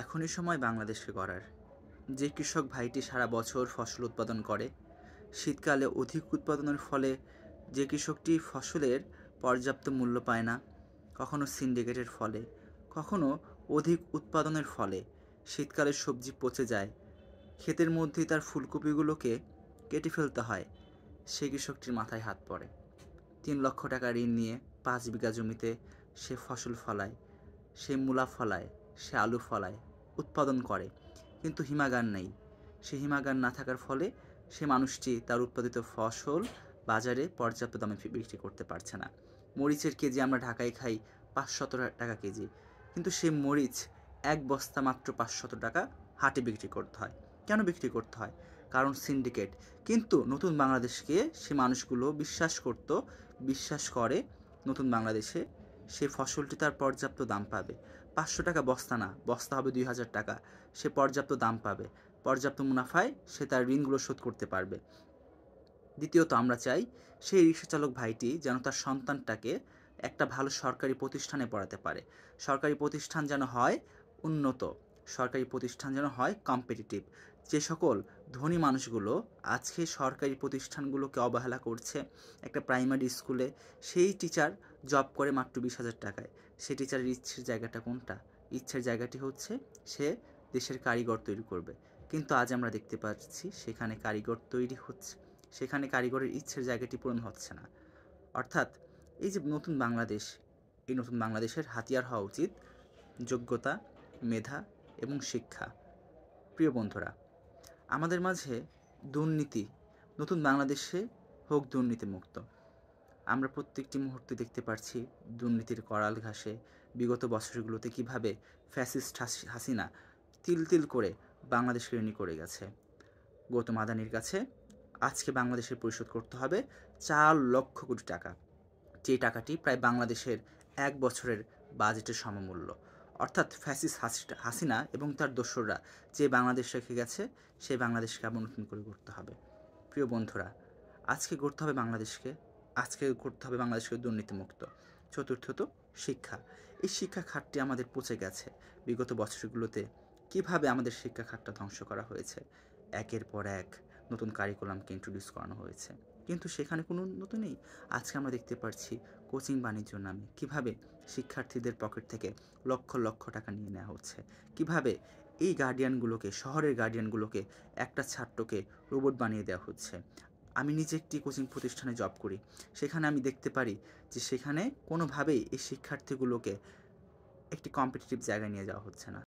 এখনই সময় বাংলাদেশকে গড়ার। যে কৃষক ভাইটি সারা বছর ফসল উৎপাদন করে, শীতকালে অধিক উৎপাদনের ফলে যে কৃষকটি ফসলের পর্যাপ্ত মূল্য পায় না, কখনো সিন্ডিকেটের ফলে, কখনো অধিক উৎপাদনের ফলে শীতকালে সবজি পচে যায়, ক্ষেতের মধ্যেই তার ফুলকপিগুলোকে কেটে ফেলতে হয়, সে কৃষকটির মাথায় হাত পড়ে। ৩ লক্ষ টাকা ঋণ নিয়ে ৫ বিঘা জমিতে সে ফসল ফলায়, সে মূলা ফলায়, সে আলু ফলায়, উৎপাদন করে, কিন্তু হিমাগার নেই। সে হিমাগার না থাকার ফলে সে মানুষটি তার উৎপাদিত ফসল বাজারে পর্যাপ্ত দামে বিক্রি করতে পারছে না। মরিচের কেজি আমরা ঢাকায় খাই ৫০০ টাকা কেজি, কিন্তু সে মরিচ এক বস্তা মাত্র ৫০০ টাকা হাটে বিক্রি করতে হয়। কেন বিক্রি করতে হয়? কারণ সিন্ডিকেট। কিন্তু নতুন বাংলাদেশকে সে মানুষগুলো বিশ্বাস করে নতুন বাংলাদেশে সে ফসলটি তার পর্যাপ্ত দাম পাবে। ৫০০ টাকা বস্তা না, বস্তা হবে ২০০০ টাকা। সে পর্যাপ্ত দাম পাবে, পর্যাপ্ত মুনাফায় সে তার ঋণগুলো শোধ করতে পারবে। দ্বিতীয়ত, আমরা চাই সেই রিক্সাচালক ভাইটি যেন তার সন্তানটাকে একটা ভালো সরকারি প্রতিষ্ঠানে পড়াতে পারে। সরকারি প্রতিষ্ঠান যেন হয় উন্নত, সরকারি প্রতিষ্ঠান যেন হয় কম্পিটিটিভ। যে সকল ধনী মানুষগুলো আজকে সরকারি প্রতিষ্ঠানগুলোকে অবহেলা করছে, একটা প্রাইমারি স্কুলে সেই টিচার জব করে মাত্র ২০,০০০ টাকায়। সে টিচারের ইচ্ছের জায়গাটা কোনটা? ইচ্ছের জায়গাটি হচ্ছে সে দেশের কারিগর তৈরি করবে। কিন্তু আজ আমরা দেখতে পাচ্ছি সেখানে কারিগর তৈরি হচ্ছে, সেখানে কারিগরের ইচ্ছের জায়গাটি পূরণ হচ্ছে না। অর্থাৎ এই যে নতুন বাংলাদেশ, এই নতুন বাংলাদেশের হাতিয়ার হওয়া উচিত যোগ্যতা, মেধা এবং শিক্ষা। প্রিয় বন্ধুরা, আমাদের মাঝে দুর্নীতি, নতুন বাংলাদেশে হোক দুর্নীতিমুক্ত। আমরা প্রত্যেকটি মুহূর্তে দেখতে পারছি দুর্নীতির করাল ঘাসে বিগত বছরগুলোতে কীভাবে ফ্যাসিস্ট হাসিনা তিল তিল করে বাংলাদেশকে ঋণী করে গেছে। গৌতম আদানির কাছে আজকে বাংলাদেশের পরিশোধ করতে হবে ৪ লক্ষ কোটি টাকা, যে টাকাটি প্রায় বাংলাদেশের ১ বছরের বাজেটের সমমূল্য। অর্থাৎ ফ্যাসিস্ট হাসিনা এবং তার দোসররা যে বাংলাদেশ রেখে গেছে, সেই বাংলাদেশকে আবার নতুন করে গড়তে হবে। প্রিয় বন্ধুরা, আজকে গড়তে হবে বাংলাদেশকে দুর্নীতিমুক্ত। চতুর্থত, শিক্ষা। এই শিক্ষা খাতটি আমাদের পচে গেছে। বিগত বছরগুলোতে কিভাবে আমাদের শিক্ষা খাতটা ধ্বংস করা হয়েছে। একের পর এক নতুন কারিকুলামকে ইন্ট্রোডিউস করানো হয়েছে, কিন্তু সেখানে কোনো উন্নত নেই। আজকে আমরা দেখতে পাচ্ছি কোচিং বাণিজ্যর নামে কীভাবে শিক্ষার্থীদের পকেট থেকে লক্ষ লক্ষ টাকা নিয়ে নেওয়া হচ্ছে, কিভাবে এই গার্ডিয়ানগুলোকে, শহরের গার্ডিয়ানগুলোকে একটা ছাত্রকে রোবট বানিয়ে দেওয়া হচ্ছে। আমি নিজে একটি কোচিং প্রতিষ্ঠানে জব করি, সেখানে আমি দেখতে পারি যে সেখানে কোনোভাবেই এই শিক্ষার্থীগুলোকে একটি কম্পিটিটিভ জায়গায় নিয়ে যাওয়া হচ্ছে না।